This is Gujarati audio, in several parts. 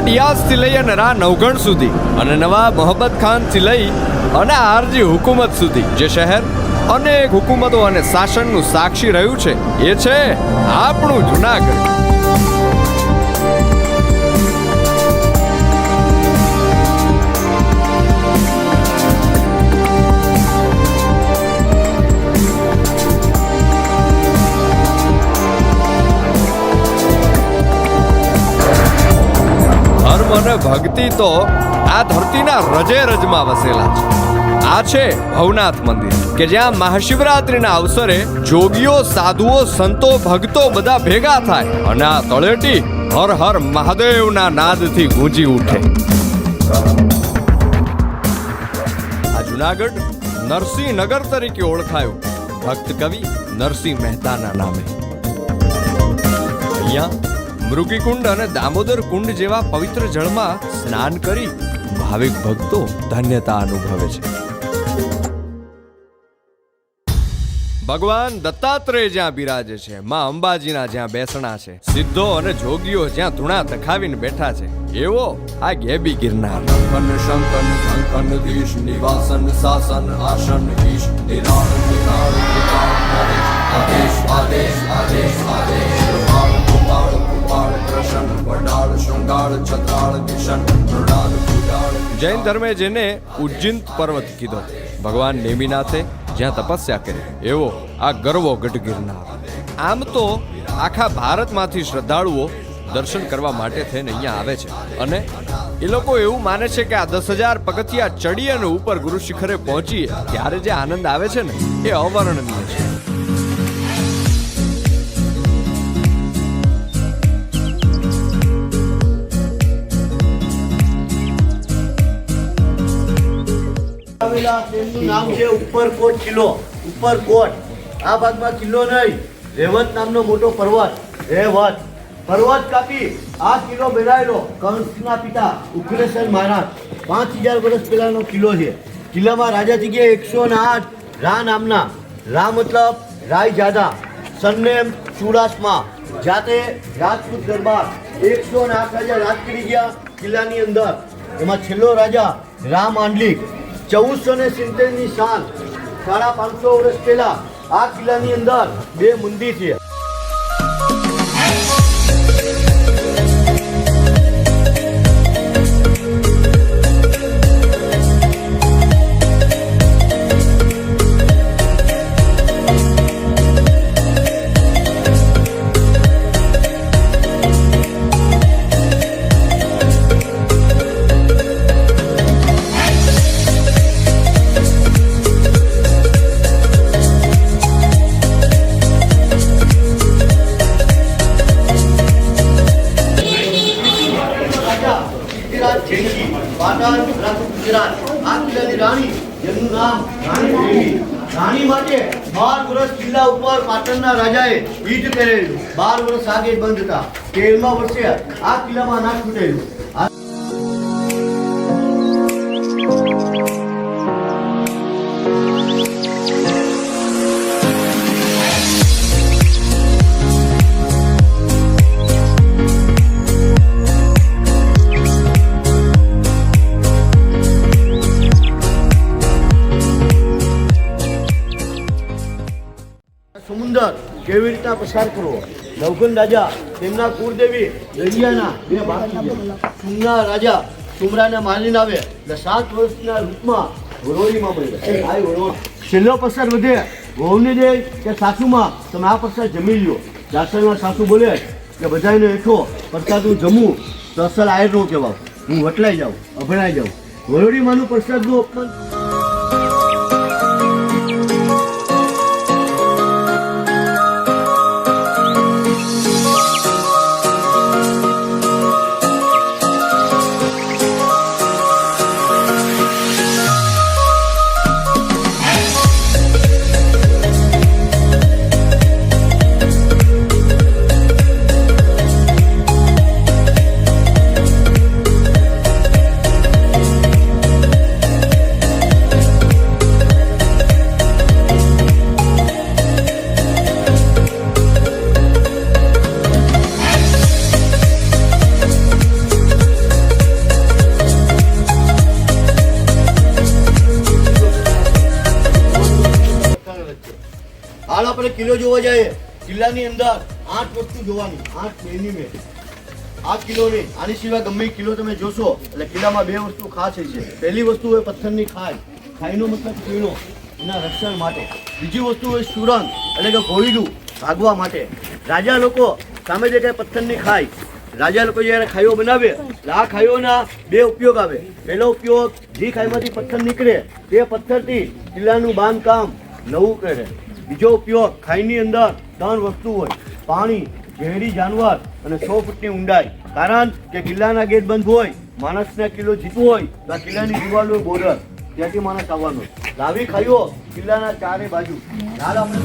ડિયાઝથી લઈ અને રા નવગણ સુધી અને નવાબ મોહબ્બત ખાનથી લઈ અને આરજી હુકુમત સુધી જે શહેર અનેક હુકુમતો અને શાસનનું સાક્ષી રહ્યું છે એ છે આપણું જુનાગઢ. અને ભક્તિ તો આ ધરતીના રજે રજમાં વસેલા છે. આ છે ભવનાથ મંદિર કે જ્યાં મહાશિવરાત્રીના અવસરે જોગીઓ, સાધુઓ, સંતો, ભક્તો બધા ભેગા થાય અને આ તળેટી હર હર મહાદેવના નાદથી ગૂંજી ઉઠે. આ જુનાગઢ નરસિંહનગર તરીકે ઓળખાયું ભક્ત કવિ નરસિંહ મહેતાના નામે. અહીંયા મૃગીકુંડ અને દામોદર કુંડ જેવા પવિત્ર જળમાં સ્નાન કરી ભાવિક ભક્તો ધન્યતા અનુભવે છે. ભગવાન દત્તાત્રેય જ્યાં બિરાજે છે, માં અંબાજીના જ્યાં બેસણા છે, સિદ્ધો અને જોગીઓ જ્યાં ધૂણા તખાવીને બેઠા છે, એવો આ ગેબી ગિરનાર. શંકન શંકન દેશ નિવાસન શાસન આસન ઈશ નિરાળ નિરાળ આદેશ આદેશ આદેશ આદેશ જૈન ધર્મે જેને ઉજ્જિંત પર્વત કીધો, ભગવાન નેમિનાથે જ્યાં તપસ્યા કરી, એવો આ ગરવો ગઢ ગિરનાર. આમ તો આખા ભારતમાંથી શ્રદ્ધાળુઓ દર્શન કરવા માટે થઈને અહીંયા આવે છે અને એ લોકો એવું માને છે કે આ 10,000 પગથિયા ચડી અને ઉપર ગુરુ શિખરે પહોંચીએ ત્યારે જે આનંદ આવે છે ને એ અવર્ણનીય છે. તેમનું નામ છે ઉપરકોટ કિલ્લો. ઉપરકોટ આ ભાગમાં કિલ્લો નહીં, રેવત નામનો મોટો પર્વત. રેવત પર્વત કાપી આ કિલ્લો બનાવેલો કંસના પિતા ઉગ્રસેન મહારાજ. 5000 વર્ષ પહેલાનો કિલ્લો છે. કિલ્લામાં રાજા જગ્યાએ 108 રા નામના, રા મતલબ રાયજાદા, સરનેમ ચુડાસમા, જાતે રાજપૂત દરબાર. 108 રાજા રાજ કરી ગયા કિલ્લાની અંદર. એમાં છેલ્લો રાજા રા માંડલિક. 1470 સાલ, 550 વર્ષ પહેલા આ કિલ્લાની અંદર 2 મંદિર છે. રાણી માટે 12 વર્ષ કિલ્લા ઉપર પાટણના રાજાએ યુદ્ધ કરેલું. 12 વર્ષ આગે બંધ હતા. 13મા વર્ષે આ કિલ્લામાં અનાજ છૂટેલું. સમુદ્ર કેવી રીતના પસાર કરવો. નવગણ રાજા તેમના કુળદેવી દરિયાના 2 ભાગ સુમના રાજા સુમરાને મારીને આવે એટલે 7 વર્ષના રૂપમાં વરોડીમાં મળ્યા. છેલ્લો પ્રસાદ વધે વહુને દે કે સાસુમાં તમે આ પ્રસાદ જમી લ્યો. જાસરના સાસુ બોલે કે બધાને હેઠો પ્રસાદ હું જમું તો અસલ આયર નો કહેવાય, હું વટલાઈ જાઉં, અભડાઈ જાઉં. વરોડીમાંનું પ્રસાદનું અપમાન. આપણે કિલ્લો જોવા જઈએ, કિલ્લાની અંદર 8 વસ્તુ જોવાની, 8 એનિમેટ. આ કિલ્લો નહીં, આની સિવાય ગમે એ કિલ્લો તમે જોશો એટલે કિલ્લામાં 2 વસ્તુ ખાસ છે. પહેલી વસ્તુ હોય પથ્થરની ખાઈ. ખાઈનો મતલબ ખીણો, એના રક્ષણ માટે. બીજી વસ્તુ હોય સુરંગ એટલે કે કોયડું, ભાગવા માટે. રાજા લોકો સામે દેખાય પથ્થરની ખાઈ. રાજા લોકો જ્યારે ખાઈઓ બનાવે એટલે આ ખાઈઓના 2 ઉપયોગ આવે. પહેલો ઉપયોગ, જે ખાઈમાંથી પથ્થર નીકળે તે પથ્થરથી કિલ્લાનું બાંધકામ નવું કરે. બીજો ઉપયોગ, ખાઈની અંદર 3 વસ્તુ હોય: પાણી, ઝેરી જાનવર અને 100 ફૂટની ઊંડાઈ. કારણ કે કિલ્લાના ગેટ બંધ હોય, માણસને કિલ્લો જીતવો હોય તો આ કિલ્લાની દિવાલો બોર્ડર, ત્યાંથી માણસ આવવાનો. લાવી ખાઈઓ કિલ્લાના ચારે બાજુ. હાલ આપણે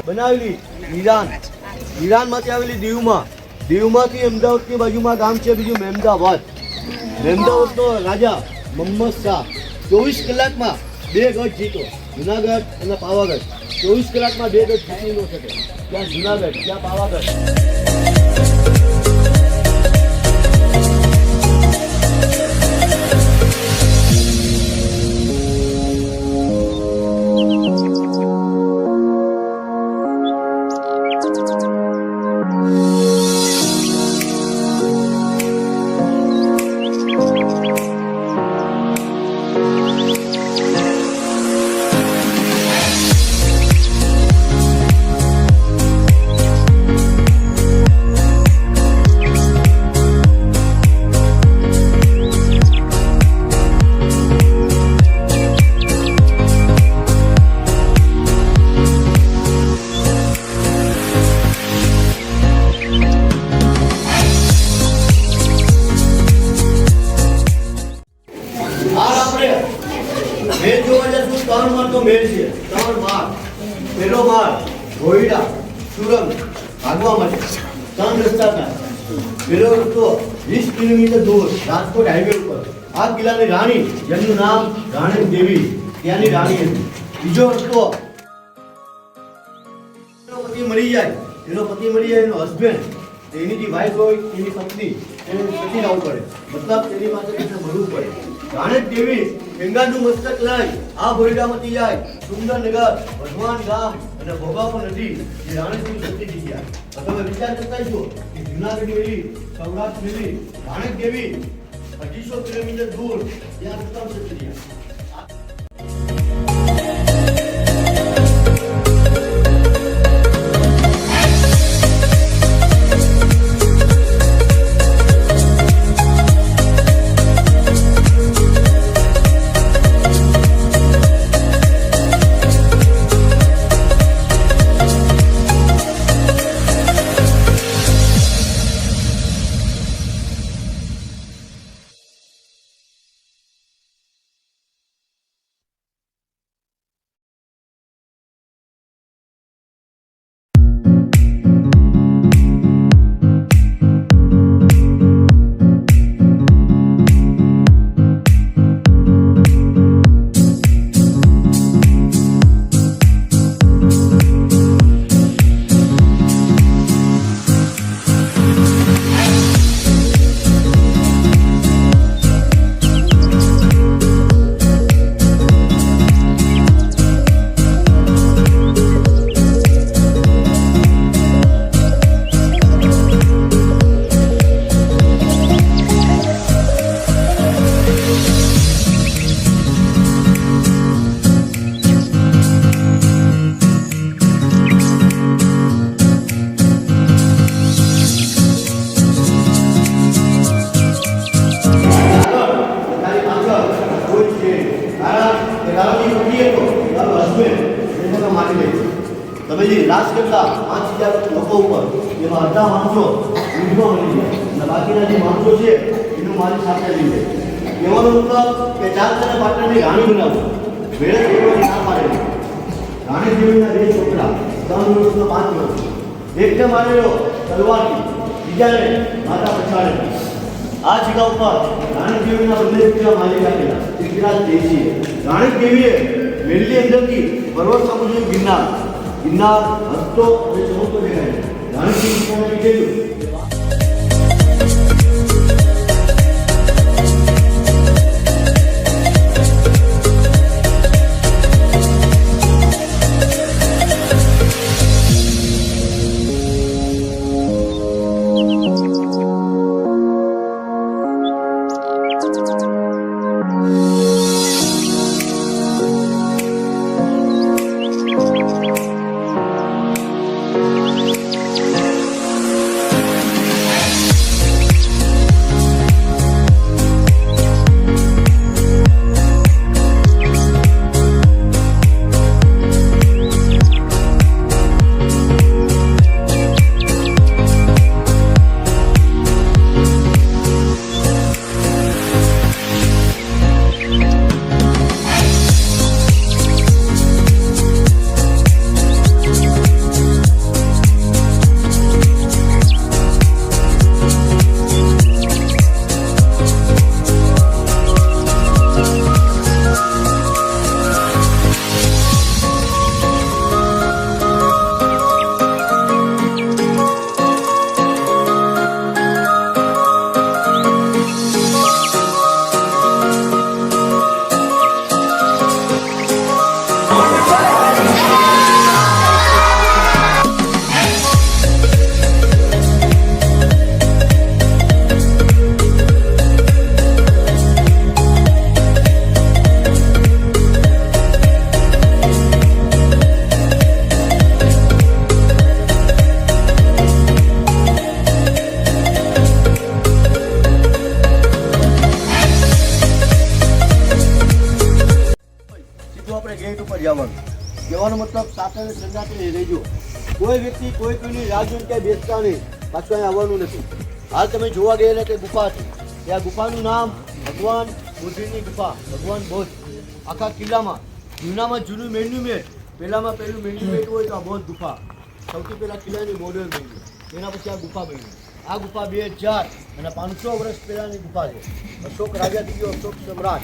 બનાવેલી ઈરાનમાંથી આવેલી દીવમાં. દીવમાંથી અમદાવાદની બાજુમાં ગામ છે બીજું મહેમદાવાદ. મહેમદાવાદનો રાજા મોહમ્મદ શાહ 24 કલાકમાં 2 ગઢ જીતો. જુનાગઢ અને પાવાગઢ. 24 કલાકમાં 2 ગઢ જીતી ન શકે. ત્યાં જુનાગઢ, ત્યાં પાવાગઢ. મેળ જોવા જશું, 3 માળનો મેળ છે. 3 માળ. પહેલો માળ ઘોયડા, સુરંગ, ભાગવા માટે 3 રસ્તા હતા. પહેલો રસ્તો 20 કિલોમીટર દૂર રાજકોટ હાઈવે ઉપર. આ કિલ્લાની રાણી, જેમનું નામ રાણી દેવી, ત્યાંની રાણી હતી. બીજો રસ્તો, એનો પતિ મળી જાય, એનો હસબન્ડ, એની જે વાઈફ હોય એની પત્ની, એને પતિ આવવું પડે, મતલબ તેની પાસે એને મળવું પડે. રાણી દેવી ગંગાનું મસ્તક લઈ આ ભોયડામાંથી જાય સુંદરનગર, ભગવાન ગામ અને ભોગાપુર નદી એ રાણીની સતી જગ્યા. તમે વિચાર કરતા છો કે જુનાગઢ વેલી, સૌરાષ્ટ્ર વેલી, રાણી દેવી 250 કિલોમીટર દૂર ત્યાં સુતરાઉ સતી રહ્યા. રાસ કરતા 5,000 લોકો ઉપર એમાં અડધા માણસો યુદ્ધમાં મળી ગયા અને બાકીના જે માણસો છે એનું મારી સાથે લઈ જાય. કહેવાનો મતલબ કે ચાર જણા પાટણની રાણી બનાવો મેળે કરવાની ના પાડેલી. રાણી દેવીના 2 છોકરા 3 વર્ષનો 5 વર્ષ એકને મારેલો તલવારથી, બીજાને માતા પછાડેલી. આ જગ્યા ઉપર રાણી દેવીના બંને દીકરા મારી નાખેલા પૃથ્વીરાજ દેશી. રાણી દેવીએ વેલની અંદરથી પર્વત સામું જોયું ગિરનાર. ગિરનાર હસતો અને ચમકતો દેખાય. રાણી દેવીને કીધેલું ગેટ ઉપર જવાનું. કહેવાનો મતલબ સાથે સંગાતે રહેજો. કોઈ વ્યક્તિ કોઈની રાહ જોઈને ક્યાંય બેસતા નહીં. પાછું અહીં આવવાનું નથી. હાલ તમે જોવા ગયેલા તે ગુફા છે. એ આ ગુફાનું નામ ભગવાન બુદ્ધની ગુફા, ભગવાન બૌદ્ધ. આખા કિલ્લામાં જૂનામાં જૂનું મેન્યુમેન્ટ, પહેલામાં પહેલું મેન્યુમેન્ટ હોય તો આ બૌદ્ધ ગુફા. સૌથી પહેલાં કિલ્લાની મોડેલ બની, એના પછી આ ગુફા બની. આ ગુફા 2000 અને 500 વર્ષ પહેલાંની ગુફા છે. અશોક રાજા થઈ ગયો, અશોક સમ્રાટ.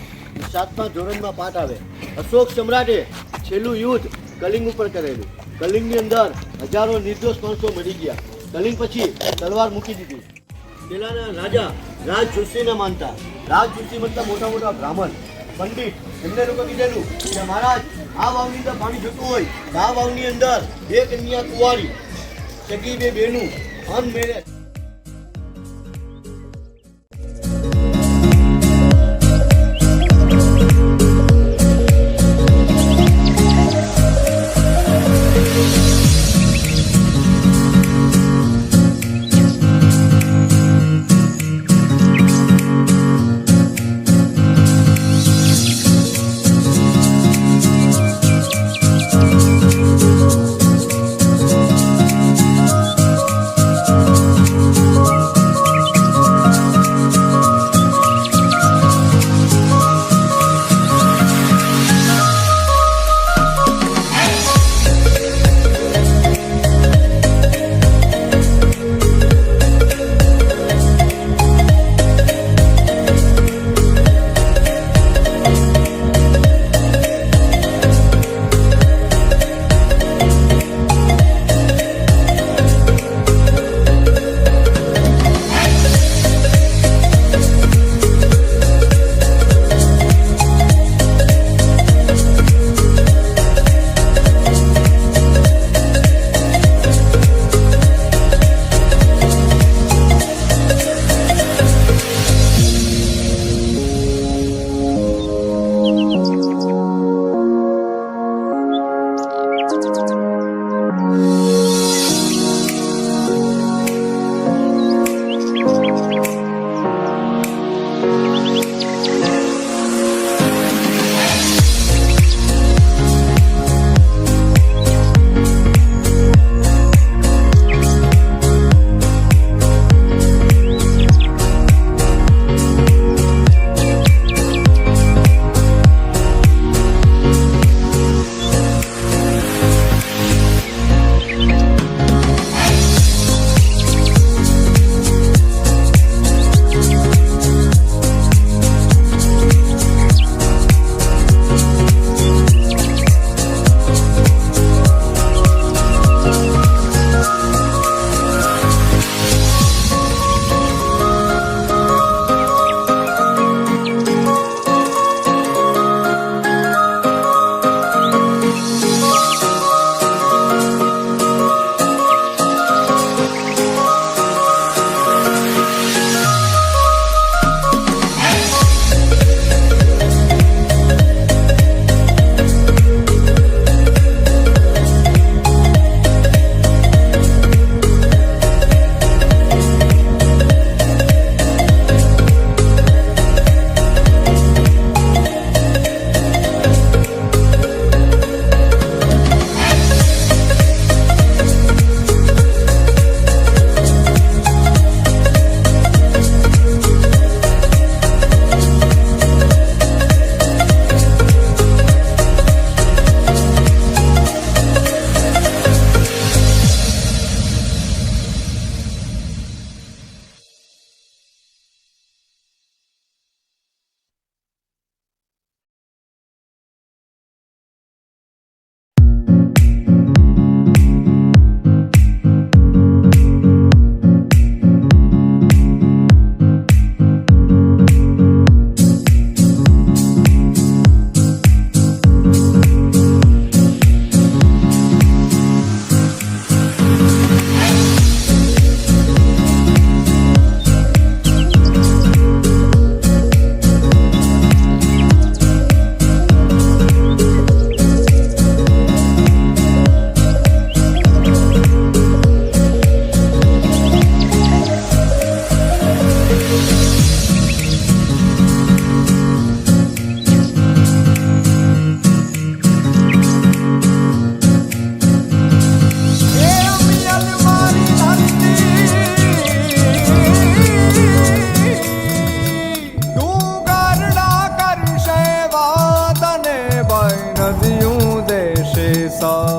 7મા ધોરણમાં પાઠ આવે. અશોક સમ્રાટે છેલ્લું યુદ્ધ કલિંગ ઉપર કરેલું. કલિંગની અંદર હજારો નિર્દોષ માણસો મરી ગયા. કલિંગ પછી તલવાર મૂકી દીધી. પેલાના રાજા રાજ જોશીને માનતા. રાજ જોશી મતલબ મોટા મોટા બ્રાહ્મણ પંડિત. એમને લોકો કીધેલું કે મહારાજ આ વાવની અંદર પાણી જતું હોય તો આ વાવની અંદર 2 કન્યા કુંવારી, સગી 2 બહેનું અનમેરેજ.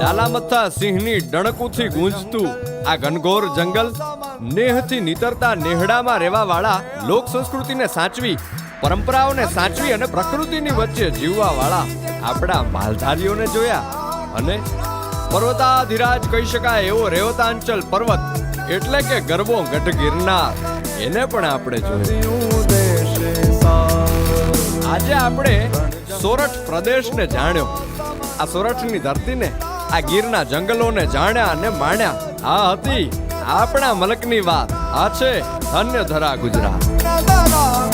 ડાલામથા સિંહની ડણકુથી ગૂંજતું આ ઘનઘોર જંગલ, નેહથી નીતરતા નેહડામાં રહેવા વાળા લોક સંસ્કૃતિને સાચવી, પરંપરાઓને સાચવી અને પ્રકૃતિની વચ્ચે જીવવા વાળા આપણા માલધારીઓને જોયા. અને પર્વતાધિરાજ કહી શકાય એવો રેવતાંચલ પર્વત એટલે કે ગરવો ગઢ ગિરનાર, એને પણ આપણે જોયું. આજે આપણે સોરઠ પ્રદેશને જાણ્યો, આ સોરઠની ધરતીને, આ ગીરના જંગલોને જાણ્યા અને માણ્યા. આ હતી આપણા મલકની વાત. આ છે ધન્ય ધરા ગુજરાત.